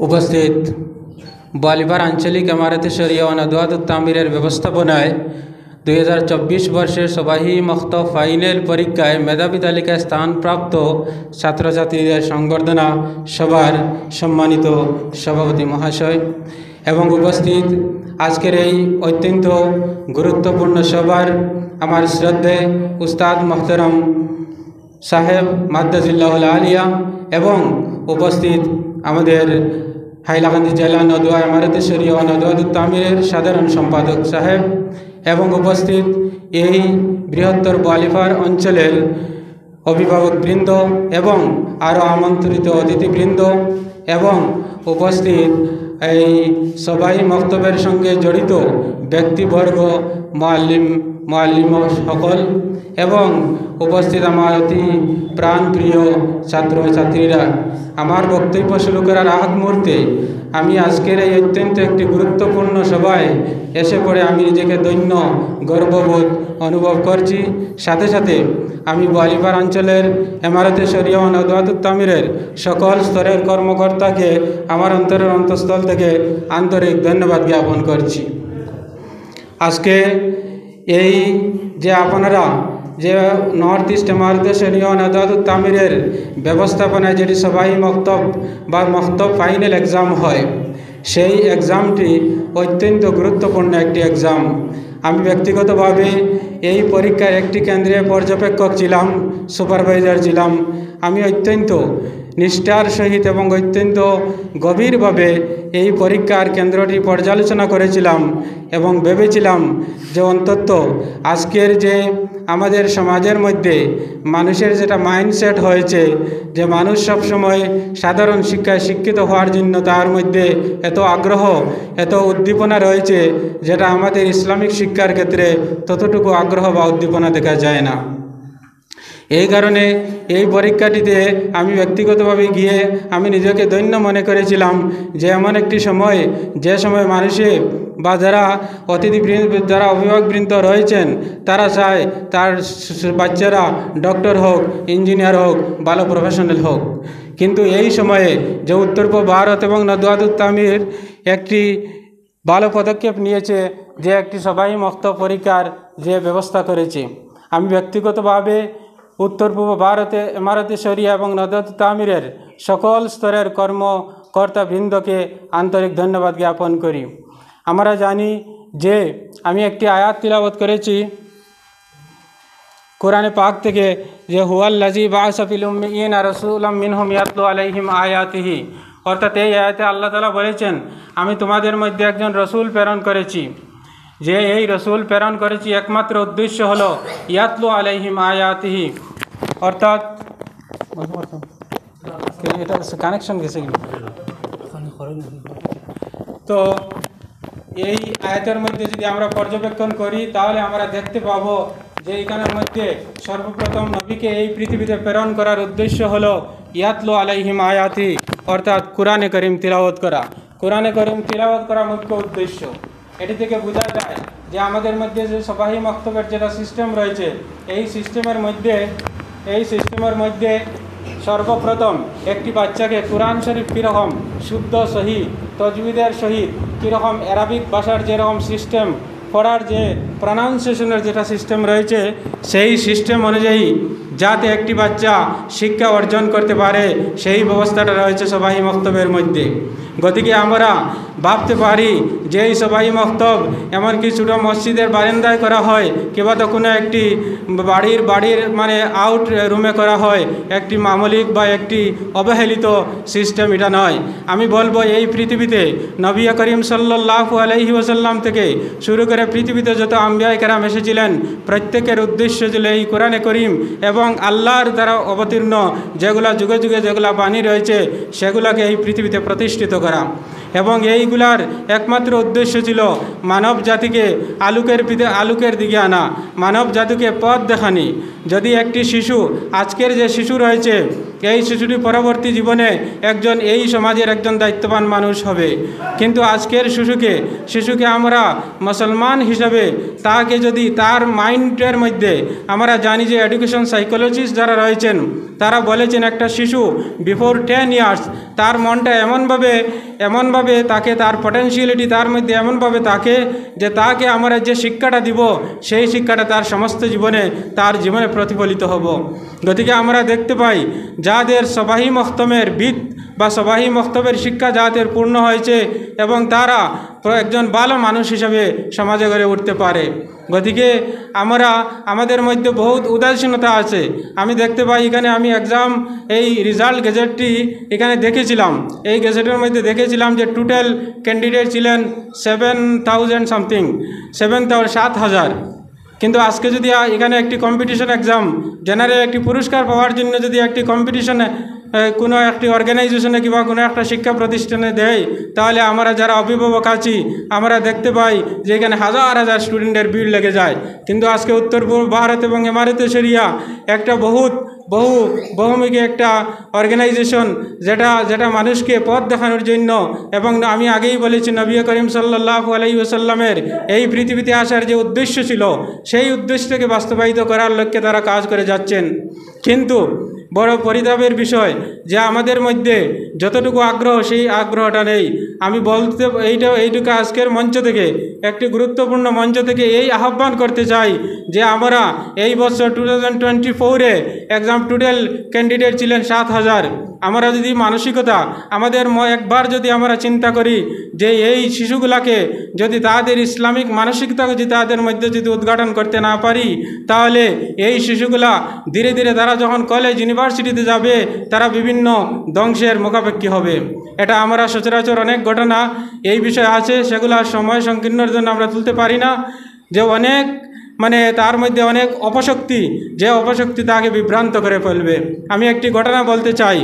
উপস্থিত বালিপাড়া আঞ্চলিক ইমারতে শরিয়া ও নদওয়াত তামিরের ব্যবস্থাপনায় 2024 বর্ষের সবাই মক্তব ফাইনাল পরীক্ষায় মেধাবী তালিকায় স্থানপ্রাপ্ত ছাত্রছাত্রীদের সংবর্ধনা সভার সম্মানিত সভাপতি মহাশয় এবং উপস্থিত আজকের এই অত্যন্ত গুরুত্বপূর্ণ সভার আমার শ্রদ্ধেয় উস্তাদ মোহতারাম সাহেব মাদ্দাজিল্লাহুল আলিয়া এবং উপস্থিত আমাদের হাইলাকান্দি জেলা নদওয়া ইমারতে শরিয়া ও নদওয়াত তামিরের সাধারণ সম্পাদক সাহেব এবং উপস্থিত এই বৃহত্তর বালিপাড়া অঞ্চলের অভিভাবকবৃন্দ এবং আরও আমন্ত্রিত অতিথিবৃন্দ এবং উপস্থিত এই সবাই মক্তবের সঙ্গে জড়িত ব্যক্তিবর্গ মুআল্লিম সকল এবং উপস্থিত আমার অতি প্রাণপ্রিয় ছাত্রছাত্রীরা, আমার বক্তব্য শুরু করার আগ মুহূর্তে আমি আজকের এই অত্যন্ত একটি গুরুত্বপূর্ণ সভায় এসে পড়ে আমি নিজেকে দৈন্য গর্ববোধ অনুভব করছি। সাথে সাথে আমি বালিপাড়া অঞ্চলের ইমারতে শরিয়া ও নদওয়াত তামিরের সকল স্তরের কর্মকর্তাকে আমার অন্তরের অন্তঃস্থল থেকে আন্তরিক ধন্যবাদ জ্ঞাপন করছি। আজকে এই যে আপনারা যে নর্থ ইস্ট ইমারতে শরিয়া ও নদওয়াত তামিরের ব্যবস্থাপনায় যেটি সবাই মক্তব বা মক্তব ফাইনাল এক্সাম হয়, সেই এক্সামটি অত্যন্ত গুরুত্বপূর্ণ একটি এক্সাম। আমি ব্যক্তিগতভাবে এই পরীক্ষার একটি কেন্দ্রে পর্যবেক্ষক ছিলাম, সুপারভাইজার ছিলাম। আমি অত্যন্ত নিষ্ঠার সহিত এবং অত্যন্ত গভীরভাবে এই পরীক্ষার কেন্দ্রটি পর্যালোচনা করেছিলাম এবং ভেবেছিলাম যে অন্তত আজকের যে আমাদের সমাজের মধ্যে মানুষের যেটা মাইন্ডসেট হয়েছে যে মানুষ সবসময় সাধারণ শিক্ষায় শিক্ষিত হওয়ার জন্য তার মধ্যে এত আগ্রহ এত উদ্দীপনা রয়েছে, যেটা আমাদের ইসলামিক শিক্ষার ক্ষেত্রে ততটুকু আগ্রহ বা উদ্দীপনা দেখা যায় না। এই কারণে এই পরীক্ষাটিতে আমি ব্যক্তিগতভাবে গিয়ে আমি নিজেকে ধন্য মনে করেছিলাম যে এমন একটি সময়, যে সময় মানুষে বা যারা যারা অভিভাবকবৃন্দ রয়েছেন তারা চায় তার বাচ্চারা ডক্টর হোক, ইঞ্জিনিয়ার হোক, ভালো প্রফেশনাল হোক। কিন্তু এই সময়ে যে উত্তর পূর্ব ভারত এবং নদওয়াত তামির একটি ভালো পদক্ষেপ নিয়েছে, যে একটি সবাই মক্তব পরীক্ষার যে ব্যবস্থা করেছে, আমি ব্যক্তিগতভাবে উত্তর পূর্ব ভারতে ইমারতে শরিয়া এবং নদওয়াত তামিরের সকল স্তরের কর্মকর্তাবৃন্দকে আন্তরিক ধন্যবাদ জ্ঞাপন করি। আমরা জানি যে আমি একটি আয়াত তিলাওয়াত করেছি কোরআনে পাক থেকে, যে হুয়াল্লাযী বা'আসা ফিল উম্মিয়িনা রাসূলাম মিনহুম ইয়াতলু আলাইহিম আয়াতিহি, অর্থাৎ এই আয়াতে আল্লাহ তাআলা বলেছেন আমি তোমাদের মধ্যে একজন রসুল প্রেরণ করেছি, যে এই রসুল প্রেরণ করেছি একমাত্র উদ্দেশ্য হলো ইয়াতলু আলাইহিম আয়াতিহি, অর্থাৎ এটা কানেকশন গেছে কি। তো এই আয়াতের মধ্যে যদি আমরা পর্যবেক্ষণ করি তাহলে আমরা দেখতে পাবো যে এইখানের মধ্যে সর্বপ্রথম নবীকে এই পৃথিবীতে প্রেরণ করার উদ্দেশ্য হলো ইয়াতলু আলাইহিম আয়াতি, অর্থাৎ কোরআনে করিম তিলাওয়াত করা। কোরআনে করিম তিলাওয়াত করা মুখ্য উদ্দেশ্য। এটি থেকে বোঝা যায় যে আমাদের মধ্যে যে সবাই মক্তবের যেটা সিস্টেম রয়েছে, এই সিস্টেমের মধ্যে সর্বপ্রথম একটি বাচ্চাকে কোরআন শরীফ কীরকম শুদ্ধ সহি তজবিদের সহিত কীরকম অ্যারাবিক ভাষার যেরকম সিস্টেম পড়ার যে প্রনাউন্সিয়েশনের যেটা সিস্টেম রয়েছে, সেই সিস্টেম অনুযায়ী যাতে একটি বাচ্চা শিক্ষা অর্জন করতে পারে সেই ব্যবস্থাটা রয়েছে সবাই মক্তবের মধ্যে। গতিকে আমরা ভাবতে পারি যে এই সবাই মক্তব এমনকি ছোটো মসজিদের বারান্দায় করা হয় কিংবা তো কোনো একটি বাড়ির মানে আউট রুমে করা হয়, একটি মামলিক বা একটি অবহেলিত সিস্টেম এটা নয়। আমি বলবো এই পৃথিবীতে নবী করিম সাল্লাল্লাহু আলাইহি ওয়াসাল্লাম থেকে শুরু করে পৃথিবীতে যত আম্বিয়া কেরাম এসেছিলেন প্রত্যেকের উদ্দেশ্য ছিল এই কোরআনে করিম এবং আল্লাহর দ্বারা অবতীর্ণ যেগুলা যুগে যুগে যেগুলা বাণী রয়েছে সেগুলোকে এই পৃথিবীতে প্রতিষ্ঠিত করা, এবং এইগুলার একমাত্র উদ্দেশ্য ছিল মানব জাতিকে আলোকের দিকে আনা, মানব জাতিকে পথ দেখানি। যদি একটি শিশু, আজকের যে শিশু রয়েছে এই শিশুটি পরবর্তী জীবনে এই সমাজের একজন দায়িত্ববান মানুষ হবে। কিন্তু আজকের শিশুকে আমরা মুসলমান হিসাবে তাকে যদি তার মাইন্ডের মধ্যে আমরা জানি যে এডুকেশন সাইকোলজিস্ট যারা রয়েছেন তারা বলেছেন একটা শিশু বিফোর 10 ইয়ার্স তার মনটা এমনভাবে তাকে তার পটেনশিয়ালিটি তার মধ্যে এমনভাবে তাকে যে তাকে আমরা যে শিক্ষাটা দিব সেই শিক্ষাটা তার জীবনে প্রতিফলিত হব। গতিকে আমরা দেখতে পাই যাদের সবাহি মখতমের ভিত বা সবাহি মখতবের শিক্ষা যাদের পূর্ণ হয়েছে এবং তারা একজন ভালো মানুষ হিসাবে সমাজে গড়ে উঠতে পারে। গতিকে আমাদের মধ্যে বহুত উদাসীনতা আছে। আমি দেখতে পাই এখানে আমি এই রেজাল্ট গেজেটটি এখানে দেখেছিলাম। এই গেজেটের মধ্যে দেখেছিলাম যে টোটাল ক্যান্ডিডেট ছিলেন 7,000 সামথিং 7,000। কিন্তু আজকে যদি এখানে একটি কম্পিটিশন এক্সাম জেনারেল একটি পুরস্কার পাওয়ার জন্য যদি একটি কম্পিটিশনে কোনো একটি অর্গানাইজেশনে কিংবা কোনো একটা শিক্ষা প্রতিষ্ঠানে দেয় তাহলে আমরা যারা অভিভাবক আছি আমরা দেখতে পাই যে এখানে হাজার হাজার স্টুডেন্টের ভিড় লেগে যায়। কিন্তু আজকে উত্তর পূর্ব ভারত এবং এমারেতে শরিয়া একটা বহুমুখী একটা অর্গানাইজেশন যেটা মানুষকে পথ দেখানোর জন্য এবং আমি আগেই বলেছি নবী করিম সাল্লাল্লাহু আলাইহি ওয়াসাল্লামের এই পৃথিবীতে আসার যে উদ্দেশ্য ছিল সেই উদ্দেশ্যকে বাস্তবায়িত করার লক্ষ্যে তারা কাজ করে যাচ্ছেন। কিন্তু বড় পরিতাপের বিষয় যে আমাদের মধ্যে যতটুকু আগ্রহ সেই আগ্রহটা নেই। আমি বলতে এইটুকু আজকের মঞ্চ থেকে একটি গুরুত্বপূর্ণ মঞ্চ থেকে এই আহ্বান করতে চাই যে আমরা এই বছর 2024-এ এক্সাম টোটাল ক্যান্ডিডেট ছিলেন 7,000। আমরা যদি মানসিকতা আমাদের একবার যদি আমরা চিন্তা করি যে এই শিশুগুলাকে যদি তাদের ইসলামিক মানসিকতা যদি তাদের মধ্যে যদি উদ্ঘাটন করতে না পারি তাহলে এই শিশুগুলা ধীরে ধীরে তারা যখন কলেজ ইউনিভার্সিটিতে যাবে তারা বিভিন্ন ধ্বংসের মুখাপেক্ষী হবে। এটা আমরা সচরাচর অনেক ঘটনা এই বিষয়ে আছে, সেগুলো সময় সংকীর্ণের জন্য আমরা তুলতে পারি না। যে অনেক তার মধ্যে অনেক অপশক্তি তাকে বিভ্রান্ত করে ফেলবে। আমি একটি ঘটনা বলতে চাই।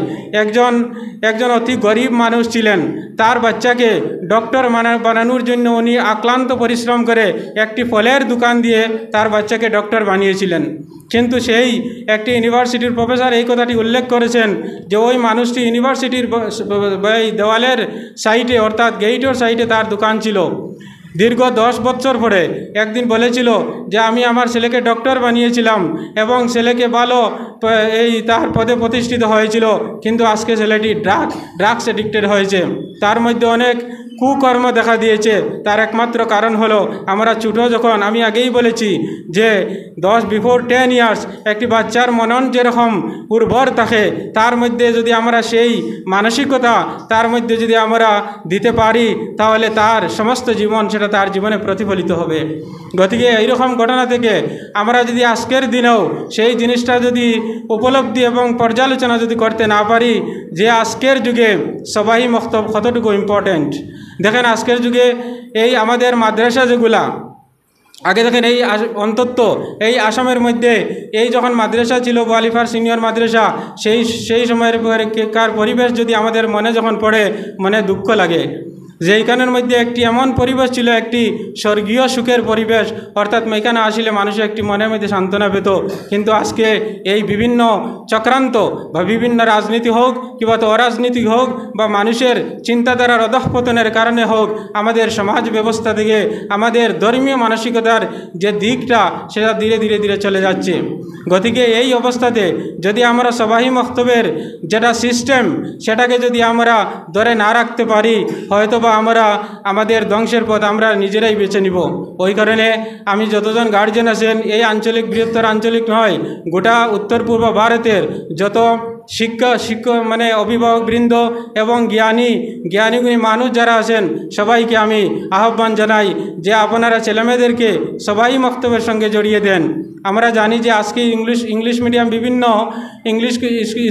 একজন অতি গরিব মানুষ ছিলেন, তার বাচ্চাকে ডক্টর বানানোর জন্য উনি আক্লান্ত পরিশ্রম করে একটি ফলের দোকান দিয়ে তার বাচ্চাকে ডক্টর বানিয়েছিলেন। কিন্তু সেই একটি ইউনিভার্সিটির প্রফেসর এই কথাটি উল্লেখ করেছেন যে ওই মানুষটি ইউনিভার্সিটির দেওয়ালের সাইডে অর্থাৎ গেইটের সাইডে তার দোকান ছিল। দীর্ঘ 10 বছর পরে একদিন বলেছিল যে আমি আমার ছেলেকে ডক্টর বানিয়েছিলাম এবং ছেলেকে ভালো তার পদে প্রতিষ্ঠিত হয়েছিল, কিন্তু আজকে ছেলেটি ড্রাগস এডিক্টেড হয়েছে। তার মধ্যে অনেক কুকর্ম দেখা দিয়েছে। তার একমাত্র কারণ হলো আমরা যখন আমি আগেই বলেছি যে বিফোর 10 ইয়ার্স একটি বাচ্চার মনন যেরকম উর্বর থাকে তার মধ্যে যদি আমরা সেই মানসিকতা তার মধ্যে যদি আমরা দিতে পারি তাহলে তার সমস্ত জীবন সেটা তার জীবনে প্রতিফলিত হবে। গতিকে এইরকম ঘটনা থেকে আমরা যদি আজকের দিনেও সেই জিনিসটা যদি উপলব্ধি এবং পর্যালোচনা যদি করতে না পারি যে আজকের যুগে সবাই মক্তব কতটুকু ইম্পর্টেন্ট। দেখেন আজকের যুগে এই আমাদের মাদ্রাসা যেগুলা আগে দেখেন অন্তত এই আসামের মধ্যে যখন মাদ্রাসা ছিল বোয়ালিফার সিনিয়র মাদ্রাসা সেই সময়ের পরিবেশ যদি আমাদের মনে যখন পড়ে মনে দুঃখ লাগে। যেইখানের মধ্যে একটি এমন পরিবেশ ছিল একটি স্বর্গীয় সুখের পরিবেশ, অর্থাৎ এখানে আসলে মানুষের একটি মনের মধ্যে সান্ত্বনা পেত। কিন্তু আজকে এই বিভিন্ন চক্রান্ত বা বিভিন্ন রাজনীতি হোক কিংবা অরাজনীতি হোক বা মানুষের চিন্তাধারার অধঃপতনের কারণে হোক আমাদের সমাজ ব্যবস্থা থেকে আমাদের ধর্মীয় মানসিকতার যে দিকটা সেটা ধীরে ধীরে ধীরে চলে যাচ্ছে। গতিকে এই অবস্থাতে যদি আমরা সবাই মক্তবের যেটা সিস্টেম সেটাকে যদি আমরা ধরে না রাখতে পারি হয়তোবা আমরা আমাদের ধ্বংসের পথ আমরা নিজেরাই বেছে নিব। ওই কারণে আমি যতজন গার্জিয়ান আছেন এই বৃহত্তর আঞ্চলিক নয় গোটা উত্তর পূর্ব ভারতের যত শিক্ষক অভিভাবকবৃন্দ এবং জ্ঞানীগুণী মানুষ যারা আছেন সবাইকে আমি আহ্বান জানাই যে আপনারা ছেলেমেয়েদেরকে সবাই মক্তবের সঙ্গে জড়িয়ে দেন। আমরা জানি যে আজকে ইংলিশ মিডিয়াম বিভিন্ন ইংলিশ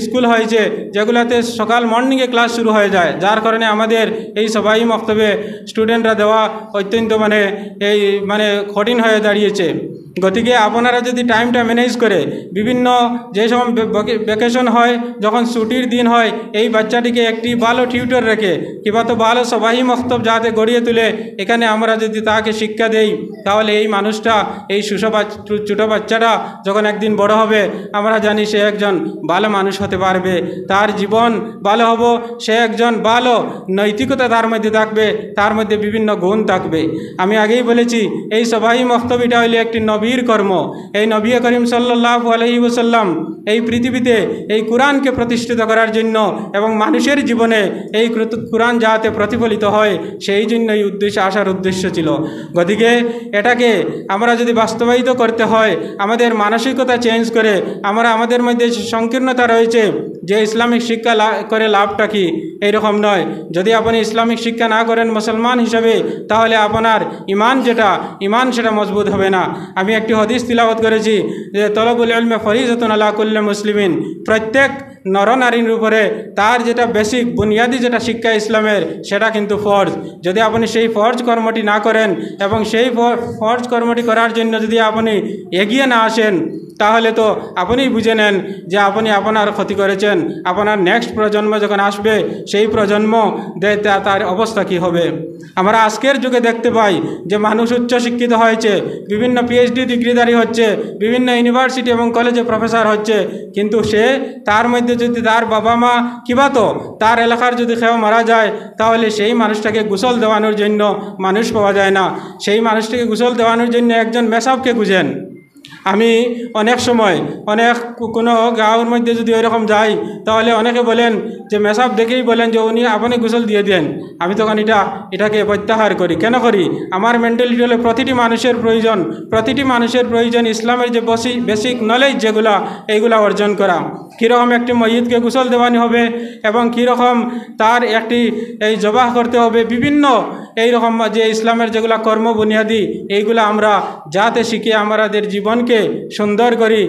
স্কুল হয়েছে যেগুলোতে সকাল মর্নিংয়ে ক্লাস শুরু হয়ে যায়, যার কারণে আমাদের এই সবাই মক্তবে স্টুডেন্টরা দেওয়া অত্যন্ত কঠিন হয়ে দাঁড়িয়েছে। গতিকে আপনারা যদি টাইমটা ম্যানেজ করে বিভিন্ন যে সময় ভ্যাকেশন হয়, যখন ছুটির দিন হয়, এই বাচ্চাটিকে একটি ভালো টিউটর রেখে কিংবা তো ভালো সবাই মক্তব যাতে গড়িয়ে তুলে এখানে আমরা যদি তাকে শিক্ষা দেই, তাহলে এই মানুষটা, এই ছোটো বাচ্চাটা যখন একদিন বড় হবে, আমরা জানি সে একজন ভালো মানুষ হতে পারবে, তার জীবন ভালো হবো, সে একজন ভালো নৈতিকতা তার মধ্যে থাকবে, তার মধ্যে বিভিন্ন গুণ থাকবে। আমি আগেই বলেছি এই সবাই মক্তবিটা হইলে একটি নবীর কর্ম। এই নবী করিম সাল্লাল্লাহু আলাইহি ওয়াসাল্লাম এই পৃথিবীতে এই কোরআনকে প্রতিষ্ঠিত করার জন্য এবং মানুষের জীবনে এই কোরআন যাতে প্রতিফলিত হয়, সেই জন্য এই আসার উদ্দেশ্য ছিল। গতিকে এটাকে আমরা যদি বাস্তবায়িত করতে হয়, আমাদের মানসিকতা চেঞ্জ করে আমরা আমাদের মধ্যে সংকীর্ণতা রয়েছে যে ইসলামিক শিক্ষা করে লাভটা কি, এইরকম নয়। যদি আপনি ইসলামিক শিক্ষা না করেন মুসলমান হিসাবে, তাহলে আপনার ইমান সেটা মজবুত হবে না। আমি একটি হাদিস তিলাওয়াত করেছি যে তলবুল ইলমি ফরিজাতুন আলা কুল্লি মুসলিমিন, প্রত্যেক নরনারীর উপরে তার যেটা বেসিক বুনিয়াদি যেটা শিক্ষা ইসলামের, সেটা কিন্তু ফরজ। যদি আপনি সেই ফরজ কর্মটি না করেন এবং সেই ফরজ কর্মটি করার জন্য যদি আপনি এগিয়ে না আসেন, তাহলে তো আপনিই বুঝে নেন যে আপনি আপনার ক্ষতি করেছেন। আপনার নেক্সট প্রজন্ম যখন আসবে, সেই প্রজন্ম তার অবস্থা কি হবে। আমরা আজকের যুগে দেখতে পাই যে মানুষ উচ্চশিক্ষিত হয়েছে, বিভিন্ন পিএইচডি ডিগ্রিধারী হচ্ছে, বিভিন্ন ইউনিভার্সিটি এবং কলেজে প্রফেসর হচ্ছে, কিন্তু সে তার মধ্যে যদি তার বাবা মা কিবা তো তার এলাকার যদি কেউ মারা যায়, তাহলে সেই মানুষটাকে গোসল দেওয়ানোর জন্য মানুষ পাওয়া যায় না। সেই মানুষটাকে গোসল দেওয়ানোর জন্য একজন মেসাবকে খুঁজেন। আমি অনেক সময় কোনো গাঁওর মধ্যে যদি ওইরকম যাই, তাহলে অনেকে বলেন যে মেসাব দেখেই বলেন যে উনি আপনি গোসল দিয়ে দেন। আমি তখন এটাকে প্রত্যাহার করি। কেন করি? আমার মেন্টালিটি হলো প্রতিটি মানুষের প্রয়োজন ইসলামের যে বেসিক নলেজ যেগুলা, এইগুলা অর্জন করা। কীরকম একটি মসজিদকে গোসল দেওয়ানি হবে এবং কীরকম তার একটি এই জবাহ করতে হবে, বিভিন্ন এইরকম যে ইসলামের যেগুলা কর্ম বুনিয়াদি, এইগুলো আমরা যাতে শিখে আমাদের জীবনকে সুন্দর করি,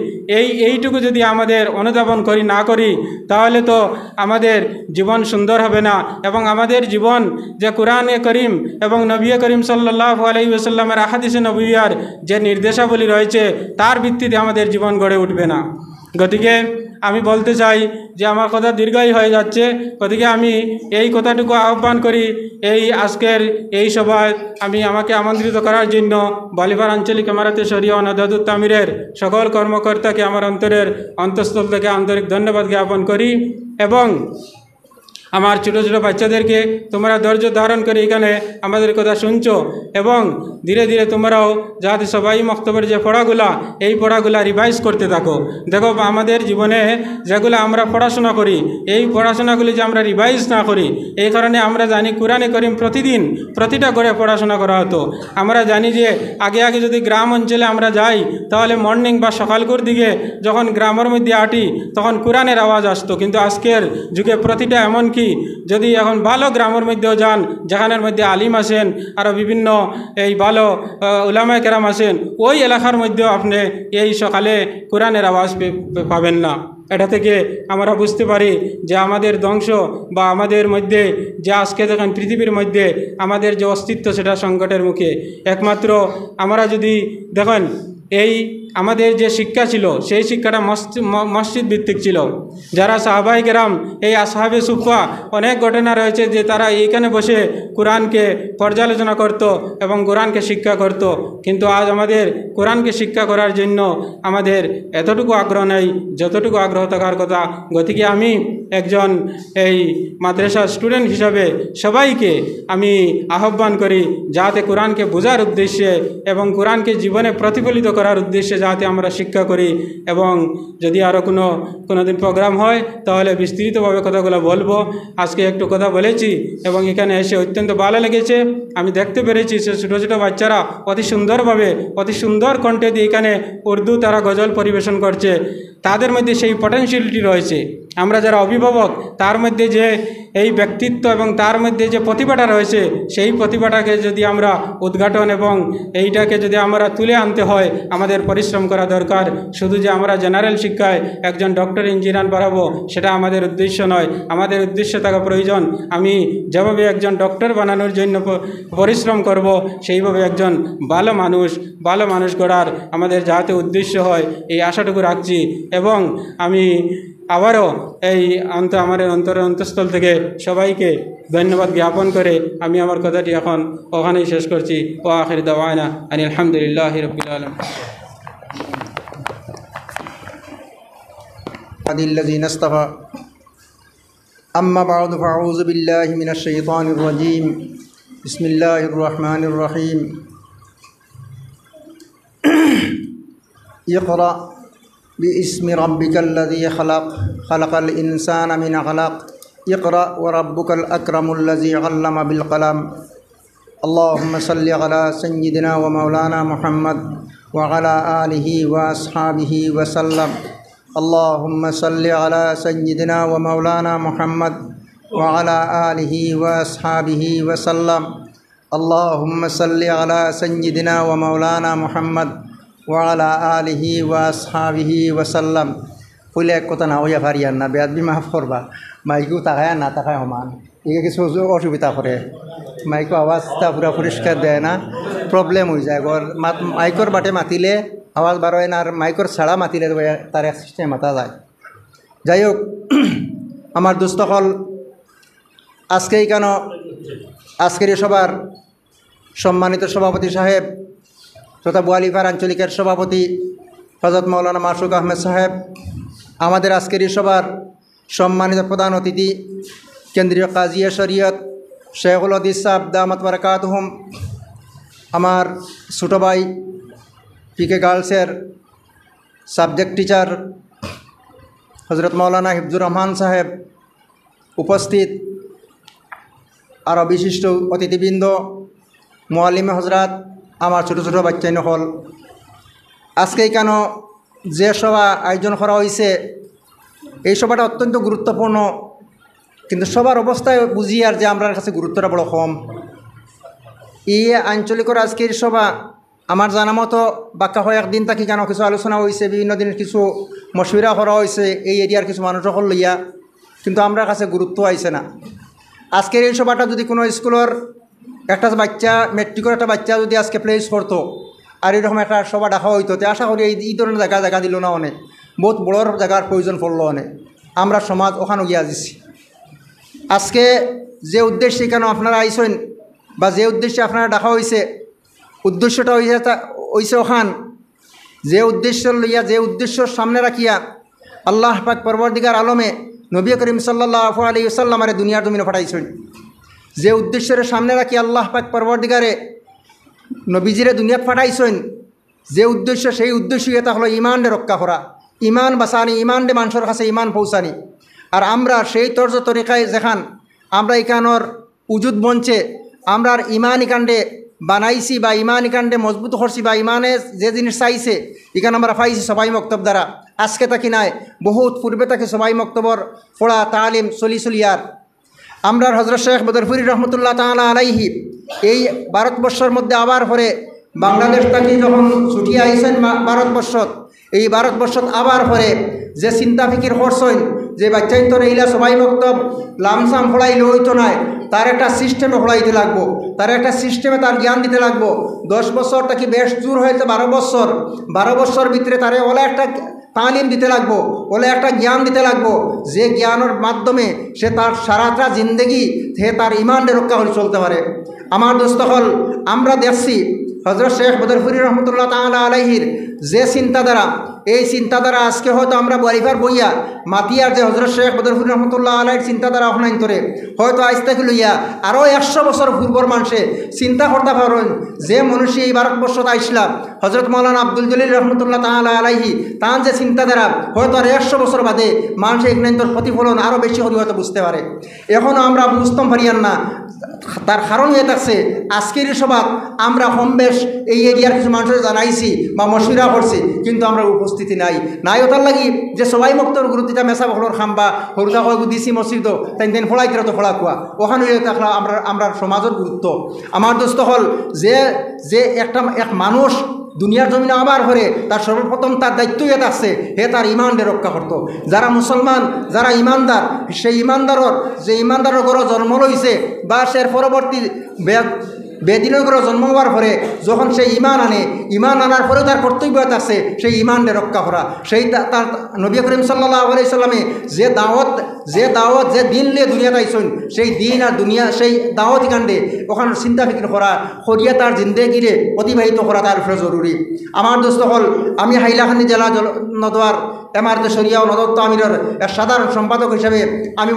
এইটুকু যদি আমাদের অনুধাবন না করি, তাহলে তো আমাদের জীবন সুন্দর হবে না। এবং আমাদের জীবন যে কোরআনে করিম এবং নবী করিম সাল্লাল্লাহু আলাইহি ওয়াসাল্লামের আহাদিসে নবুইয়ার যে নির্দেশাবলী রয়েছে, তার ভিত্তিতে আমাদের জীবন গড়ে উঠবে না। গতিকে আমি বলতে চাই যে আমার কথা দীর্ঘই হয়ে যাচ্ছে, গতিকে আমি এই কথাটুকু আহ্বান করি এই আজকের এই সভায় আমাকে আমন্ত্রিত করার জন্য বলিভার আঞ্চলিক ইমারতে শরিয়া ও নাদওয়াতুত তামিরের সকল কর্মকর্তাকে আমার অন্তঃস্থল থেকে আন্তরিক ধন্যবাদ জ্ঞাপন করি। এবং আমার ছোটো ছোটো বাচ্চাদেরকে তোমরা ধৈর্য ধারণ করে এখানে আমাদের কথা শুনছো এবং ধীরে ধীরে তোমরাও যাতে সবাই মক্তবের যে পড়াগুলা, এই পড়াগুলা রিভাইজ করতে থাকো। দেখো আমাদের জীবনে যেগুলো আমরা পড়াশোনা করি, এই পড়াশোনাগুলি যে আমরা রিভাইজ না করি, এই কারণে আমরা জানি কোরআনে করিম প্রতিদিন প্রতিটা করে পড়াশোনা করা হতো। আমরা জানি যে আগে যদি গ্রাম অঞ্চলে আমরা যাই, তাহলে মর্নিং বা সকালকুর দিকে যখন গ্রামের মধ্যে আটি, তখন কোরআনের আওয়াজ আসতো। কিন্তু আজকের যুগে প্রতিটা এমনকি যদি এখন ভালো গ্রামের মধ্যেও যান, যেখানের মধ্যে আলিম আছেন, আরও বিভিন্ন এই ভালো উলামায়ে কেরাম আছেন, ওই এলাকার মধ্যেও আপনি এই সকালে কোরআনের আওয়াজ পাবেন না। এটা থেকে আমরা বুঝতে পারি যে আমাদের ধ্বংস বা আমাদের মধ্যে যে আজকে দেখেন পৃথিবীর মধ্যে আমাদের যে অস্তিত্ব, সেটা সংকটের মুখে। একমাত্র আমরা যদি দেখেন এই আমাদের যে শিক্ষা ছিল, সেই শিক্ষাটা মসজিদ ভিত্তিক ছিল। যারা সাহাবায়ে কেরাম, এই আসহাবে সুফা, অনেক ঘটনা রয়েছে যে তারা এইখানে বসে কোরআনকে পর্যালোচনা করত এবং কোরআনকে শিক্ষা করত। কিন্তু আজ আমাদের কোরআনকে শিক্ষা করার জন্য আমাদের এতটুকু আগ্রহ নেই যতটুকু আগ্রহ থাকার কথা। গতিকে আমি একজন এই মাদ্রাসার স্টুডেন্ট হিসাবে সবাইকে আমি আহ্বান করি যাতে কোরআনকে বোঝার উদ্দেশ্যে এবং কোরআনকে জীবনে প্রতিফলিত করার উদ্দেশ্যে যাতে আমরা শিক্ষা করি। এবং যদি আরও কোনো দিন প্রোগ্রাম হয়, তাহলে বিস্তৃতভাবে কথাগুলো বলবো। আজকে একটু কথা বলেছি এবং এখানে এসে অত্যন্ত ভালো লেগেছে। আমি দেখতে পেরেছি সে ছোটো ছোটো বাচ্চারা অতি সুন্দরভাবে, অতি সুন্দর কণ্ঠে দিয়ে এখানে উর্দু তারা গজল পরিবেশন করছে। তাদের মধ্যে সেই পটেনশিয়ালিটি রয়েছে। আমরা যারা অভিভাবক অভিভাবক তার মধ্যে যে এই ব্যক্তিত্ব এবং তার মধ্যে যে প্রতিভাটা রয়েছে সেই প্রতিভাটাকে যদি আমরা উদ্ঘাটন এবং এইটাকে যদি আমরা তুলে আনতে হয় আমাদের পরিশ্রম করা দরকার। শুধু যে আমরা জেনারেল শিক্ষায় একজন ডক্টর ইঞ্জিনিয়ার বাড়াবো সেটা আমাদের উদ্দেশ্য নয়, আমাদের উদ্দেশ্য থাকা প্রয়োজন আমি যেভাবে একজন ডক্টর বানানোর জন্য পরিশ্রম করব সেইভাবে একজন ভালো মানুষ গড়ার আমাদের যাতে উদ্দেশ্য হয় এই আশাটুকু রাখছি। এবং আমি আবারও এই আমাদের অন্তঃস্থল থেকে সবাইকে ধন্যবাদ জ্ঞাপন করে আমি আমার কথাটি এখন ওখানেই শেষ করছি। ও আখির দাওয়ানা আনিল হামদুলিল্লাহি রাব্বিল আলামিন। الذين اصطفى أما بعد فأعوذ بالله من الشيطان الرجيم بسم الله الرحمن الرحيم اقرأ باسم ربك الذي خلق الإنسان من علق اقرأ وربك الأكرم الذي علم بالقلم اللهم صل على سيدنا ومولانا محمد وعلى آله وأصحابه وسلم اللهم صل على سيدنا ومولانا محمد وعلى آله وأصحابه وسلم اللهم صل على سيدنا ومولانا محمد وعلى آله وأصحابه وسلم কইলে এক কথা না হইয়া পারিয়ান না বেয়াদবি মাফ করবা মাইকও তাকায় না তাকায় সমান একে কিছু অসুবিধা করে মাইকও আওয়াজটা পুরা পরিষ্কার দেয় না প্রবলেম হয়ে যায় মাইকর বাটে মাতিলে আওয়াজ বার হয় না আর মাইকর ছাড়া মাতিলে তার এক সিস্টেম মাতা যায়। যাই হোক আমার দুস্থকল আজকে কেন আজকের সবার সম্মানিত সভাপতি সাহেব তথা বোয়ালিপাড়া আঞ্চলিকের সভাপতি হযরত মাওলানা মাসুক আহমেদ সাহেব, আমাদের আজকের সবার সম্মানিত প্রধান অতিথি কেন্দ্রীয় কাজিয়ে শরীয়ত শেখুল হাদিস সাহেব দামাত বারাকাতুহুম, আমার ছোটো ভাই পিকে গার্লসের সাবজেক্ট টিচার হজরত মাওলানা হিফজুর রহমান সাহেব, উপস্থিত আরও বিশিষ্ট অতিথিবৃন্দ, মুআল্লিমে হজরত, আমার ছোটো ছোটো বাচ্চাই নকল, আজকে কেন যে সভা আয়োজন করা হয়েছে এই সভাটা অত্যন্ত গুরুত্বপূর্ণ, কিন্তু সবার অবস্থায় বুঝি আর যে আমরা কাছে গুরুত্বটা বড় কম। এই আঞ্চলিকর আজকের সভা আমার জানা মতো বাক্কা হয় একদিন থাকি কেন কিছু আলোচনা হয়েছে, বিভিন্ন দিনের কিছু মশবিরা করা হয়েছে এই এরিয়ার কিছু মানুষ সকল লইয়া, কিন্তু আমরা কাছে গুরুত্ব আইছে না। আজকের এই সভাটা যদি কোনো স্কুলের একটা বাচ্চা মেট্রিকের একটা বাচ্চা যদি আজকে প্লেস করতো আর এরকম একটা সভা ডাকা হইতো, তো আশা করি এই ধরনের জায়গা দিল না, অনেক বহুত বড় জায়গার প্রয়োজন পড়লো অনেক, আমরা সমাজ ওখানে গিয়া দিছি। আজকে যে উদ্দেশ্যে কেন আপনারা আইসেন বা যে উদ্দেশ্যে আপনারা ডাকা হয়েছে উদ্দেশ্যটা হইছে ওখান যে উদ্দেশ্য লইয়া যে উদ্দেশ্য সামনে রাখিয়া আল্লাহ পাক পরবর্তীকার আলমে নবী করিম সাল্লাল্লাহু আলাইহি ওয়াসাল্লামের দুনিয়ার জমিনে পাঠাইছেন, যে উদ্দেশ্যের সামনে রাখি আল্লাহ পাক পরবর্তীকারে নবীজিরে দুনিয়াত পাঠাইছেন, যে উদ্দেশ্য সেই উদ্দেশ্য এটা হলো ইমানরে রক্ষা করা, ইমান বাঁচানি, ইমানরে মানুষের কাছে ইমান পৌঁছানি। আর আমরা সেই তর্জ তরিকায় যেখান আমরা এখানোর উজুদ মঞ্চে আমরা ইমান ইকান্ডে বানাইছি বা ইমান ইকান্ডে মজবুত করছি বা ইমানে যে জিনিস চাইছে এখানে আমরা পাইছি সবাই মক্তব দ্বারা, আজকে তাকি নাই বহুত পূর্বে তাকে সবাই মক্তবর পড়া তালিম চলিয়ার আমরা হযরত শেখ বদরপুরি রহমতুল্লাহ তাআলা আলাইহি এই ভারতবর্ষের মধ্যে আবার পরে বাংলাদেশ থেকে যখন ছুটিয়ে আইসেন ভারতবর্ষত, এই ভারতবর্ষত আবার পরে যে চিন্তা ফিকির করছেন যে বাচ্চাই তো এইলা সবাই মক্তব লামসাম পড়াইলে হইতো নাই, তার একটা সিস্টেমে পড়াইতে লাগবো, তার একটা সিস্টেমে তার জ্ঞান দিতে লাগবো। 10 বছর তাকে বেশ জোর হয়েছে 12 বছর ভিতরে তারে ওলা একটা তালিম দিতে লাগবো, ওলা একটা জ্ঞান দিতে লাগবো, যে জ্ঞানের মাধ্যমে সে তার সারাটা জিন্দেগি সে তার ইমানকে রক্ষা করে চলতে পারে। আমার দোস্তহল আমরা দেখছি হযরত শেখ বদরপুরি রহমতুল্লাহ তাআলা আলাইহির যে চিন্তাধারা, এই চিন্তাধারা আজকে হয়তো আমরা বলিবার বইয়া মাতিয়ার যে হযরত শেখ বদরপুরি রহমতুল্লাহ আলাইহির চিন্তাধারা অপনায়ন করে হয়তো আজ থেকে লইয়া আরও 100 বছর পূর্বর মানুষে চিন্তা করতে পারেন যে মনুষ্য এই ভারতবর্ষত আইসলাম হযরত মাওলানা আব্দুল জলিল রহমতুল্লাহ তাআলা আলাইহি তার যে চিন্তাধারা হয়তো আর 100 বছর বাদে মানুষ এখানে প্রতিফলন আরও বেশি করে হয়তো বুঝতে পারে। এখনও আমরা বুঝতাম পারিয়ান না, তার কারণ হয়ে থাকছে আজকের সভাত আমরা কম বেশ এই এরিয়ার কিছু মানুষের জানাইছি বা মশিরা করছি, কিন্তু আমরা উপস্থিতি নাই ওটার লাগি যে সবাই মুক্তর গুরুত্বটা মেসা বখলর খাম্বা হরুদা কয়েক দিছি মসজিদ তাই দিন ফোড়াই তো ফোড়া কোয়া ওখানে থাকলে আমরা সমাজের গুরুত্ব। আমার দোস্ত হল যে যে এক মানুষ দুনিয়ার জমিনে আবার করে তার সর্বপ্রথম তার দায়িত্ব এটা আছে হে তার ইমানকে রক্ষা করত। যারা মুসলমান যারা ইমানদার সেই ইমানদারের ঘরে জন্ম লইছে বা সে পরবর্তী বেদিনের ঘরে জন্ম হওয়ার পরে যখন সেই ইমান আনার পরেও তার কর্তব্য আছে সেই ইমানকে রক্ষা করা। সেই তার নবী করিম সাল্লাল্লাহু আলাইহি সাল্লামে যে দাওয়াত যে দিন নিয়ে দুনিয়াতে আইসেন সেই দিন আর দুনিয়া সেই দাওয়াতি কাণ্ডে ওখানে চিন্তা ফিকির করা করিয়া তার জিন্দেগিরে অতিবাহিত করা তার উপরে জরুরি। আমার দোস্ত হল আমি হাইলাকান্দি জেলা নদওয়ার এমআরতে শরিয়া ও নদত্ত আমিরের এক সাধারণ সম্পাদক হিসাবে আমি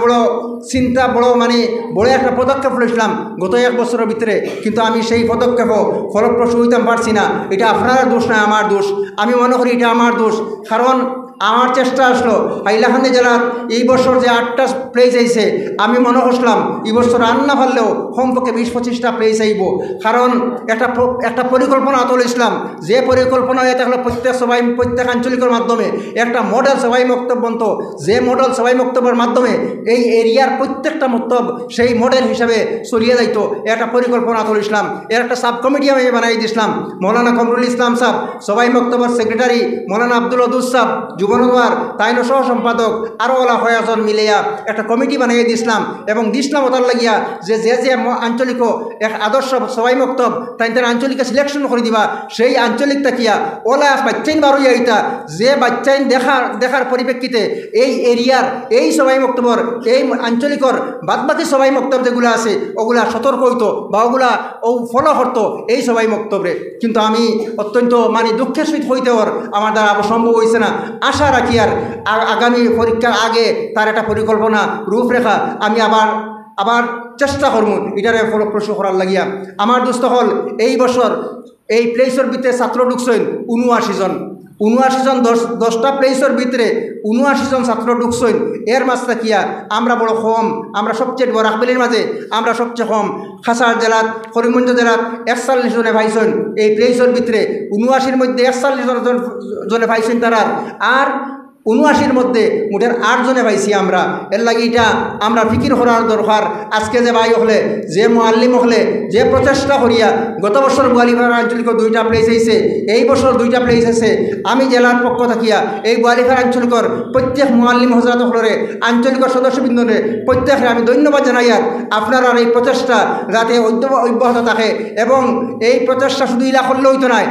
বড় একটা পদক্ষেপ নিয়েছিলাম গত 1 বছরের ভিতরে, কিন্তু আমি সেই পদক্ষেপও ফলপ্রসূ হইতে পারছি না। এটা আপনার দোষ না, আমার দোষ। আমি মনে করি এটা আমার দোষ, কারণ আমার চেষ্টা আসলো হাইলাকান্দি জেলার এই বছর যে 8টা প্লেস আইছে আমি মনে করছিলাম এই বছর রান্না পারলেও কমপক্ষে 20-25টা প্লেস আইব, কারণ একটা পরিকল্পনা তুলেছিলাম যে পরিকল্পনা এটা হলো প্রত্যেক আঞ্চলিকের মাধ্যমে একটা মডেল সবাই বক্তব্য বন্ত, যে মডেল সবাই বক্তব্যের মাধ্যমে এই এরিয়ার প্রত্যেকটা মন্তব্য সেই মডেল হিসাবে চলিয়ে যাইতো একটা পরিকল্পনা তুলেছিলাম। এর একটা সাব কমিটি আমি বানাই দিয়েছিলাম। মৌলানা কমরুল ইসলাম সাহেব সবাই বক্তব্যের সেক্রেটারি, মৌলানা আব্দুল ওদুদ সাহেব যুবনদওয়ার তাইনো সহ সম্পাদক, আরও ওলা হয়াজন মিলিয়া একটা কমিটি বানিয়ে দিয়েছিলাম এবং দিসলাম ওটার লাগিয়া যে আঞ্চলিক এক আদর্শ সবাই বক্তব্য তাই আঞ্চলিকে সিলেকশন করে দিবা। সেই আঞ্চলিক তাকিয়া ওলা বাচ্চাইন বারোই আইতা যে বাচ্চাইন দেখার পরিপ্রেক্ষিতে এই এরিয়ার এই সবাই বক্তব্যর এই আঞ্চলিকর বাদবাকি সবাই বক্তব্য যেগুলো আছে ওগুলা সতর্ক হইতো বা ওগুলা ফলো করতো এই সবাই বক্তব্যে। কিন্তু আমি অত্যন্ত দুঃখের সহিত হইতে আমার দ্বারা সম্ভব হয়েছে না। আশা রাখি আর আগামী পরীক্ষার আগে তার একটা পরিকল্পনা রূপরেখা আমি আবার চেষ্টা করবো এটারে ফলপ্রসূ করার লাগিয়া। আমার দোস্ত হল এই বছর এই প্লেসের ভিতরে ছাত্র ঢুকছেন 79 জন। 10টা প্লেসের ভিতরে 79 জন ছাত্র ঢুকছেন। এর মাঝ থাকিয়া আমরা বড় কম, আমরা সবচেয়ে বড় রাখবেলির মাঝে আমরা সবচেয়ে কম। খাসার জেলাত করিমগঞ্জ জেলাত 41 জনে পাইছেন এই প্লেসের ভিতরে। 79-র মধ্যে 41 জনে পাইছেন তারা, আর 79-র মধ্যে মোটের 8 জনে পাইছি আমরা। এর লাগে এটা আমরা ফিকির করার দরকার। আজকে যে ভাই হলে যে মুআল্লিম হলে যে প্রচেষ্টা করিয়া গত বছর গোয়ালিপাড়া আঞ্চলিক 2টা প্লেস হয়েছে, এই বছর 2টা প্লেস আছে। আমি জেলার পক্ষ থাকিয়া এই গোয়ালিপাড়া আঞ্চলিকর প্রত্যেক মুআল্লিম হজরত হলরে আঞ্চলিক সদস্যবৃন্দরে প্রত্যেকে আমি ধন্যবাদ জানাই। আর আপনার এই প্রচেষ্টা যাতে অব্যাহত থাকে এবং এই প্রচেষ্টা শুধু ইলা করলে হইতো নয়,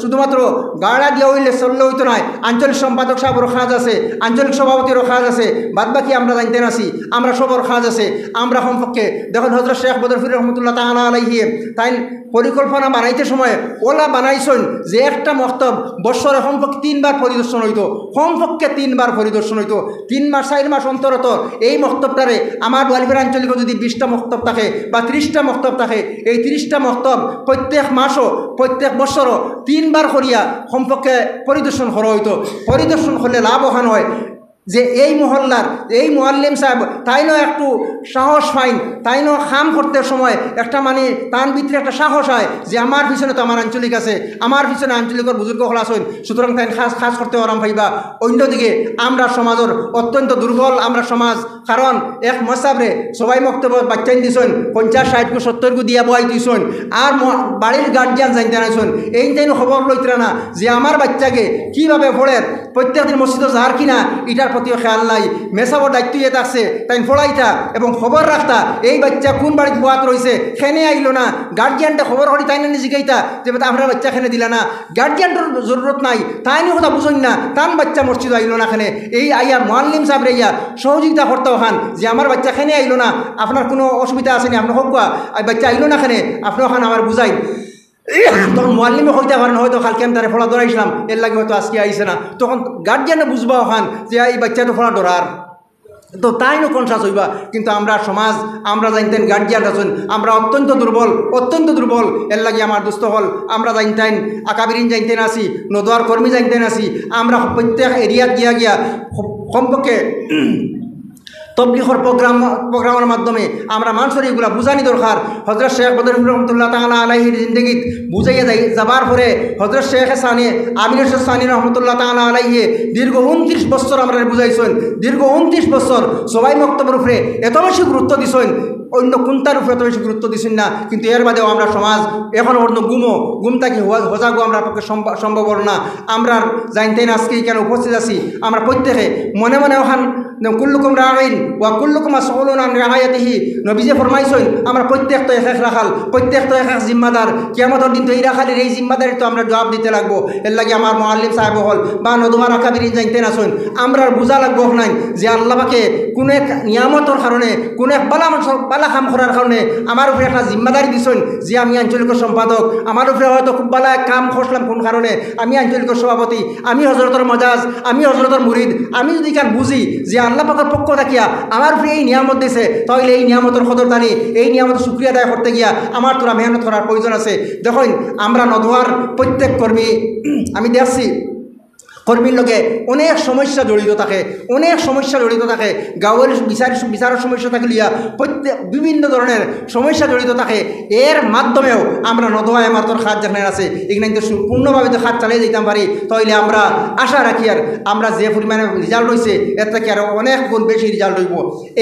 শুধুমাত্র গাড়া দিয়া হইলে চললে হইতো নয়। আঞ্চলিক সম্পাদক সাহেবের কাজ আছে, আঞ্চলিক সভাপতিরও কাজ আছে, বাদবাকি আমরা জানতে আছি আমরা সবর কাজ আছে। আমরা সম্পর্কে দেখুন হযরত শেখ বদরফির রহমতুল্লাহ তাআলা আলাইহি তাই পরিকল্পনা বানাইতে সময় ওলা বানাইছেন যে একটা মক্তব বছরে কমপক্ষে 3বার পরিদর্শন হইতো, কমপক্ষে 3বার পরিদর্শন হইতো। 3 মাস 4 মাস অন্তরত এই মক্তবটারে আমার গোয়ালিপাড়া আঞ্চলিক যদি 20টা মক্তব থাকে বা 30টা মক্তব থাকে, এই 30টা মক্তব প্রত্যেক মাসও প্রত্যেক বছরও 3বার করিয়া কমপক্ষে পরিদর্শন করা হইতো। পরিদর্শন করলে লাভ ওখান হয় যে এই মহল্লার এই মুআল্লিম সাহেব তাইনও একটু সাহস পাইন, তাইনও কাম করতে সময় একটা তার ভিতরে একটা সাহস হয় যে আমার পিছনে তো আমার আঞ্চলিক আছে, আমার পিছনে আঞ্চলিকর বুজুর্গ হল আসেন, সুতরাং তাই খাস করতে আরাম পাইবা। অন্যদিকে আমরা সমাজের অত্যন্ত দুর্বল আমরা সমাজ, কারণ এক মশাবরে সবাই বক্তব্য বাচ্চাইন দিছেন 50-60-70 দিয়া বয়াই দিছেন, আর বাড়ির গার্জিয়ান জানতে নাইছেন এই তাই খবর লইতরা না যে আমার বাচ্চাকে কীভাবে পড়ে প্রত্যেকদিন মসজিদে যার কিনা এটার প্রতিও খেয়াল নাই। মেসাবর দায়িত্ব ইয়ে থাকছে তাই ফলাইতা এবং খবর রাখতা এই বাচ্চা কোন বাড়িতে বোয়াত রয়েছে, খেনে আইলো না, গার্জিয়ানটা খবর করি তাই না জিগাইতা যে আপনার বাচ্চা খেনে দিলা না, গার্জিয়ানটার জরুরত নাই, তাই নিয়ে কথা বুঝুন না তান বাচ্চা মসজিদ আইলো না খেনে। এই আইয়া মুআল্লিম সাহেব ইয়া সহযোগিতা করতে ওখান যে আমার বাচ্চা খেনে আইলো না, আপনার কোনো অসুবিধা আসেনি, আপনার হোক বাচ্চা আইলো না খেনে আপনি ওখানে আমার বুঝাই। তখন মুআল্লিমে হইতে পারেন হয়তো কালকে আমি তারা ফলা ধরাইছিলাম এর লাগে হয়তো আজকে আইসে না, তখন গার্জিয়ানে বুঝবা ওখান যে এই বাচ্চা তো ফলা ধরার তো তাই নো কনসাস হইবা। কিন্তু আমরা সমাজ আমরা জানতেন গার্জিয়ান আছেন আমরা অত্যন্ত দুর্বল। এর লাগে আমার দুস্থ হল আমরা জানতেন আকাবিরিন জানতেন আসি, নদওয়ার কর্মী জানতেন আসি, আমরা প্রত্যেক এরিয়াত গিয়া কমপক্ষে তবলিগর প্রোগ্রামের মাধ্যমে আমরা মানুষের এগুলা বুঝানি দরকার। হজরত শেখ বদরুল রহমতুল্লাহ তাআলা আলাইহির জিন্দগিত বুঝাইয়া যাবার পরে হজরত শেখ সানি আমিনুর সানি রহমতুল্লাহ তাআলা আলাইহি দীর্ঘ 29 বছর আমরা বুঝাইছেন। দীর্ঘ 29 বছর সবাই মক্তবের উপরে এত বেশি গুরুত্ব দিছেন, অন্য কোনটার উপরে এত বেশি গুরুত্ব দিছেন না। কিন্তু এর বাদেও আমরা সমাজ এখন অন্য গুম থাকি হজাগো আমরা পক্ষে সম্ভব না। আমরা জানতে না আজকে কেন উপস্থিত আছি, আমরা প্রত্যেকে মনে মনে ওখান কুল্লুকুম রাঈন ওয়া কুল্লুকুম মাসউলুন আন রাআয়াতিহি নবীজি ফরমাইছেন আমরা প্রত্যেক তো এক এক রাখাল, প্রত্যেক তো এক এক জিম্মাদার। কিয়ামতের দিন তো এই রাখালের এই জিম্মাদারি তো আমরা জবাব দিতে লাগবো। এর লাগে আমার মুআল্লিম সাহেব হল বা নদুমার আকাবিরিন জানতে না শুন আমরা বুঝা লাগবো নাই যে আল্লাহ পাকে কোনো এক নিয়ামতের কারণে কোনো এক বালা কাম করার কারণে আমার উপরে একটা জিম্মাদারি দিছেন যে আমি আঞ্চলিক সম্পাদক। আমার উপরে হয়তো খুব বালা কাম করলাম কোন কারণে আমি আঞ্চলিক সভাপতি, আমি হজরতের মজাজ, আমি হজরতের মুরিদ। আমি যদি কান বুঝি যে আল্লাহ পাকের পক্ষ থাকিয়া আমার উপরে এই নিয়ামত দিছে, তাহলে এই নিয়ামতের কদরদানি এই নিয়ামতের শুকরিয়া আদায় করতে গিয়া আমার তোরা মেহনত করার প্রয়োজন আছে। দেখুন আমরা নদওয়ার প্রত্যেক কর্মী আমি দেখছি কর্মীর লগে অনেক সমস্যা জড়িত থাকে, অনেক সমস্যা জড়িত থাকে। গাঁয়ের বিচারের সমস্যা থাকে লিয়া প্রত্যেক বিভিন্ন ধরনের সমস্যা জড়িত থাকে। এর মাধ্যমেও আমরা নদওয়ায় মাত্র খাত যেখানে আছে এখানে কিন্তু পূর্ণভাবে তো খাত চালিয়ে যেতাম পারি। তাহলে আমরা আশা রাখি আর আমরা যে পরিমাণে রেজাল্ট হয়েছে এর থেকে আরও অনেক গুণ বেশি রেজাল্ট হইব।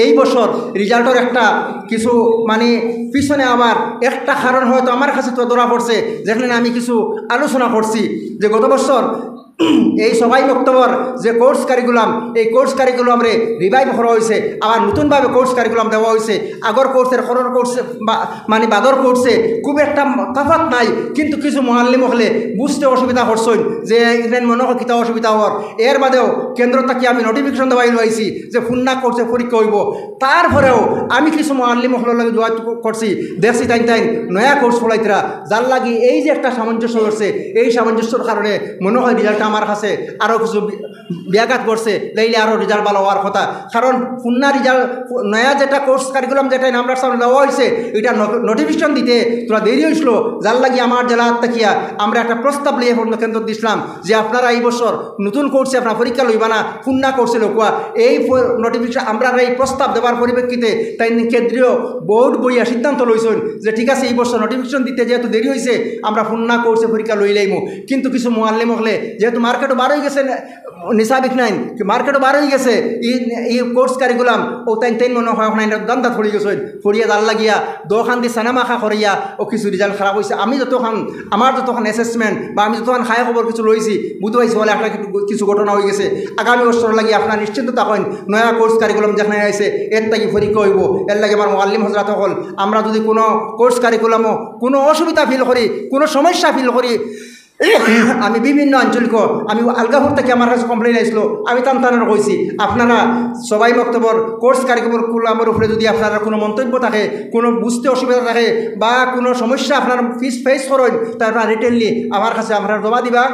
এই বছর রেজাল্টের একটা কিছু মানে পিছনে আবার একটা কারণ হয়তো আমার কাছে তো ধরা পড়ছে, যেখানে আমি কিছু আলোচনা করছি যে গত বছর এই সবাই বক্তব্যর যে কোর্স কারিকুলাম এই কোর্স কারিকুলামরে রিভাইভ করা হয়েছে, আবার নতুনভাবে কোর্স কারিকুলাম দেওয়া হয়েছে। আগর কোর্সের খরর কোর্সে মানে বাদর কোর্সে খুব একটা তফাৎ নাই, কিন্তু কিছু মুআল্লিম হলে বুঝতে অসুবিধা করছেন যে ইভেন মনে হয় কিতা অসুবিধা হওয়ার। এর বাদেও কেন্দ্র থেকে আমি নোটিফিকেশন দেওয়াই লইছি যে ফুন্না কোর্সে পরীক্ষা হইব। তারপরেও আমি কিছু মুআল্লিম হলের লগে যোগাযোগ করছি, দেখছি তাই নয়া কোর্স পড়াইতরা, যার লাগি এই যে একটা সামঞ্জস্য করছে এই সামঞ্জস্যর কারণে মনে হয় রেজাল্ট আমার কাছে আরও কিছু ব্যাঘাত করছে, লাইলে আরও রেজাল্ট ভালো হওয়ার কথা। কারণ পুন্না রেজাল্ট নয়া যেটা কোর্স কারিকুলাম যেটা আমরা সামনে দেওয়া হয়েছে এটা নোটিফিকেশন দিতে তোরা দেরি হয়েছিল, যার লাগি আমার জেলা তাকিয়া আমরা একটা প্রস্তাব লিয়ে কেন্দ্র দিয়েছিলাম যে আপনারা এই বছর নতুন কোর্সে আপনার পরীক্ষা লইবা না, পুন্না কোর্সে লোকুয়া। এই নোটিফিকেশন আমরা এই প্রস্তাব দেওয়ার পরিপ্রেক্ষিতে তাই কেন্দ্রীয় বোর্ড বইয়া সিদ্ধান্ত লইছেন যে ঠিক আছে এই বছর নোটিফিকেশন দিতে যেহেতু দেরি হয়েছে আমরা পুন্না কোর্সে পরীক্ষা লইলাইমু। কিন্তু কিছু মুআল্লিম হলে যেহেতু মার্কেটও বার হয়ে গেছে নিসাবিক নাইন মার্কেটও বার হয়ে গেছে এই কোর্স কারিকুলাম ও তাই মনে হয় দান্দা ফড়ি গেছেন, ফড়িয়া জাল লাগিয়া দোকান দিয়ে সানামাখা করিয়া ও কিছু রেজাল্ট খারাপ হয়েছে। আমি যতক্ষণ আমার যতক্ষণ অ্যাসেসমেন্ট বা আমি যতক্ষণ খায় খবর কিছু লইছি বুঝতে পারছি বলে একটা কিছু ঘটনা হয়ে গেছে। আগামী বছর লাগিয়ে আপনার নিশ্চিন্ত থাকেন নয়া কোর্স কারিকুলাম যেখানে আছে এর তাকে পরীক্ষা হইব। এর লাগে আমার মুআল্লিম হজরত হল আমরা যদি কোনো কোর্স কারিকুলামও কোনো অসুবিধা ফিল করি, কোনো সমস্যা ফিল করি, আমি বিভিন্ন আঞ্চলিক আমি আলগাপুর থেকে আমার কাছে কমপ্লেন আসলো, আমি টানার কইছি আপনারা সবাই বক্তব্যর কোর্স কারিকুলামের উপরে যদি আপনারা কোনো মন্তব্য থাকে, কোনো বুঝতে অসুবিধা থাকে বা কোনো সমস্যা আপনার ফেস করেন তারপর রিটেনলি আমার কাছে আপনারা জমা দিবা।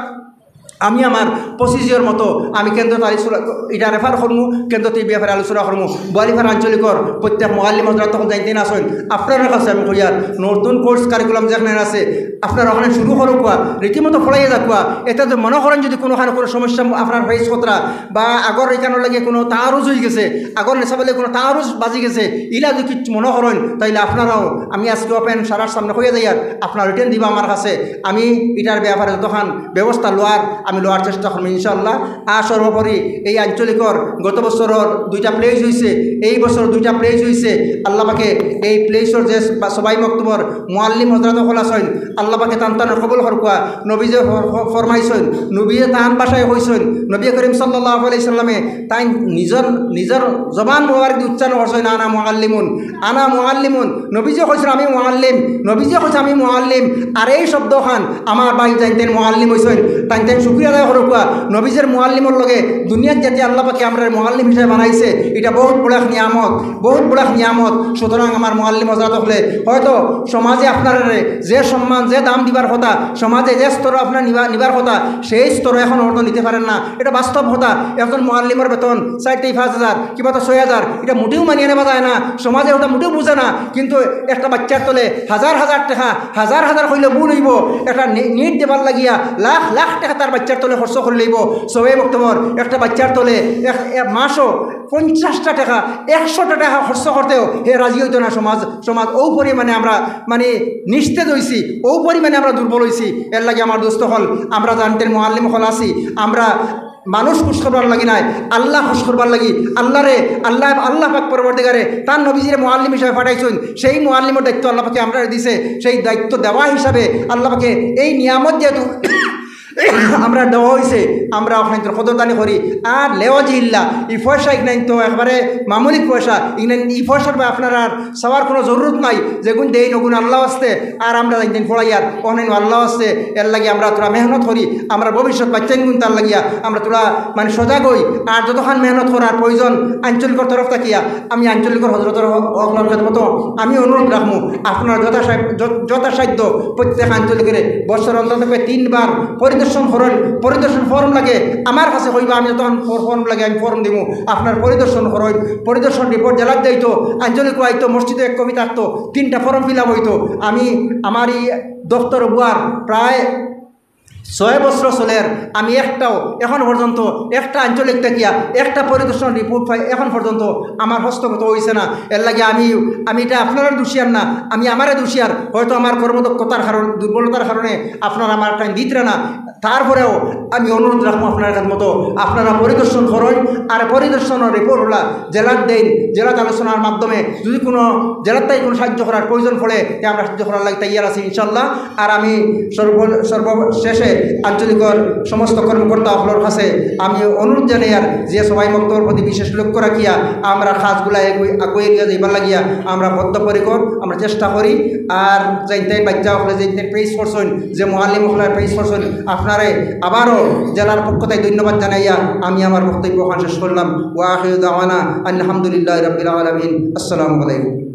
আমি আমার প্রসিজিওর মতো আমি কেন্দ্রতে এটা রেফার করবো, কেন্দ্রতে এই ব্যাপারে আলোচনা করবো। বোয়ালিপাড়া আঞ্চলিকর প্রত্যেক মুআল্লিম হজরত তখন জানতে না আসেন আপনার কাছে আমি কইয়ার নতুন কোর্স কারিকুলাম যেখানে আছে আপনারা ওখানে শুরু করো কোয়া রীতিমতো ফলাইয়া যাকুয়া। এতে যে মনে করেন যদি কোনোখানে কোনো সমস্যা আপনার ফেস কতরা বা আগর এখানোর লাগে কোনো তাহারুজ হয়ে গেছে, আগর নেশাবেলে কোনো তাহারুজ বাজি গেছে, ইলা যদি কিছু মনে করেন তাইলে আপনারাও আমি আজকে ওপেন সারার সামনে হয়ে যাই আর আপনার রিটার্ন দিবা আমার কাছে। আমি এটার ব্যাপারে যতক্ষণ ব্যবস্থা লোয়ার আমি লোয়ার চেষ্টা করবো ইনশাআল্লাহ। আর সর্বোপরি এই আঞ্চলিকর গত বছরের 2টা প্লেস হয়েছে, এই বছর 2টা প্লেস হয়েছে। আল্লাহ পাকে এই প্লেসর যে সবাই মক্তবর মুআল্লিম হজরত হল আছেন আল্লাহ পাকে টান কবুল হরকুয়া। নবী যে ফরমাইছেন, নবী তাহান ভাষায় হয়েছেন, নবী করিম সাল্লাল্লাহু আলাইহি সাল্লামে তাই নিজের জবান মোবারক দিয়ে উচ্চারণ করছেন আনা মুআল্লিমুন, আনা মুআল্লিমুন। নবী যে কইছেন আমি মুআল্লিম, নবী যে কইছেন আমি মুআল্লিম। আর এই শব্দ খান আমার ভাই জানতেন মুআল্লিম হয়েছেন তাই শুক্রিয়া আদায় হরকুয়া। নবীজের মুআল্লিমর লগে দুনিয়ার যাতে আল্লাহ পাকে আমরা মুআল্লিম হিসেবে বানাইছে এটা বহুত বড় নিয়ামত, বহুত বড় নিয়ামত। সুতরাং আমার মুআল্লিম হজরত হলে হয়তো সমাজে আপনার যে সম্মান যে দাম দিবার কথা, সমাজে যে স্তর আপনার নিবার কথা সেই স্তর এখন হয়তো নিতে পারেন না, এটা বাস্তব কথা। এখন মুআল্লিমের বেতন 4-5,000 কিংবা তো 6,000 এটা মোটেও মানিয়ে নেওয়া যায় না, সমাজে ওটা মোটেও বুঝে না। কিন্তু একটা বাচ্চার তলে হাজার হাজার টাকা হাজার হাজার হইলে ভুল হইব, একটা নিট দেবার লাগিয়া লাখ লাখ টাকা তার বাচ্চা বাচ্চার তলে খরচ করে লইব সবে বক্তব্যর একটা বাচ্চার তলে মাসও 50টা টাকা 100টা টাকা খরচ করতেও হে রাজি হইতো না সমাজ ও পরিমাণে আমরা মানে নিস্তেজ হয়েছি ও পরিমাণে আমরা দুর্বল হয়েছি এর লাগে আমার দোস্ত হল আমরা জানতেন মোয়াল্লিম হল আছি আমরা মানুষ খুশ করবার লাগি নাই আল্লাহ খুশ করবার লাগি আল্লাহ পাক পরবর্তীকারে তার নবীজিরে মোয়াল্লিম হিসাবে পাঠাইছেন সেই মোয়াল্লিমের দায়িত্ব আল্লাহ পাকে আমরা দিছে সেই দায়িত্ব দেওয়া হিসাবে আল্লাহ পাকে এই নিয়ামত যেহেতু আমরা দেওয়া হয়েছে আমরা ওখানে কদরদানি করি আর লেওয়া জিল্লা ই পয়সা ইগনাইন তো একবারে মামুলিক পয়সা ইগনাইন ই পয়সার বা আপনার আর সবার কোনো জরুরত নাই যেগুন দেই নগুন আল্লাহ আসতে আর আমরা জানতেন পড়াইয়ার ওখানে আল্লাহ আসতে এর লাগে আমরা তোরা মেহনত করি আমরা ভবিষ্যৎ বাচ্চাইন গুণ তার লাগিয়া আমরা তোরা মানে সজাগ হই আর যতক্ষণ মেহনত করার প্রয়োজন আঞ্চলিকর তরফ থাকিয়া আমি আঞ্চলিকর হজরতের মতো আমি অনুরোধ রাখবো আপনারা যথাসাধ্য প্রত্যেক আঞ্চলিকের বছর অন্তত 3 বার পরিদর্শন ফরম লাগে আমার কাছে হইবা আমি যখন ফরম লাগে আমি ফরম দিব আপনার পরিদর্শন রিপোর্ট জেলার যাইতো আঞ্চলিক আইতো মসজিদে এক কবি থাকতো 3টা ফরম ফিল আপ হইতো আমি আমার এই দপ্তর বুয়ার প্রায় 6 বছর চলের আমি একটাও এখন পর্যন্ত একটা আঞ্চলিক থাকিয়া একটা পরিদর্শন রিপোর্ট পাই এখন পর্যন্ত আমার হস্তগত হয়েছে না এর লাগে আমি এটা আপনারা দোষিয়ার না আমি আমারে দোষিয়ার হয়তো আমার কর্মদক্ষতার কারণ দুর্বলতার কারণে আপনারা আমার টাইম দিতে না তারপরেও আমি অনুরোধ রাখবো আপনার মতো আপনারা পরিদর্শন করেন আর পরিদর্শনের রিপোর্ট হলা জেলার দেন জেলাত আলোচনার মাধ্যমে যদি কোনো জেলার তাই কোনো সাহায্য করার প্রয়োজন পড়ে আমরা সাহায্য করার লাগে তাইয়ার আছি ইনশাল্লাহ আর আমি সর্বশেষে আঞ্চলিকর সমস্ত কর্মকর্তা আপনার কাছে আমি অনুরোধ জানাই আর যে সবাই বক্তব্যের প্রতি বিশেষ লক্ষ্য রাখিয়া আমরা কাজগুলা আগুয়ে নিয়ে যাইবার লাগিয়া আমরা বদ্ধপরিকর আমরা চেষ্টা করি আর যাইতেন বাচ্চা হলে যাইতেন প্রেস করছেন যে মোয়াল্লিম হলার প্রেস করছেন আপনারে আবারও জেলার পক্ষ থেকে ধন্যবাদ জানাইয়া আমি আমার বক্তব্য শেষ করলাম ওয়া আখিরু দাওয়ানা আলহামদুলিল্লাহি রাব্বিল আলামিন আসসালামু আলাইকুম।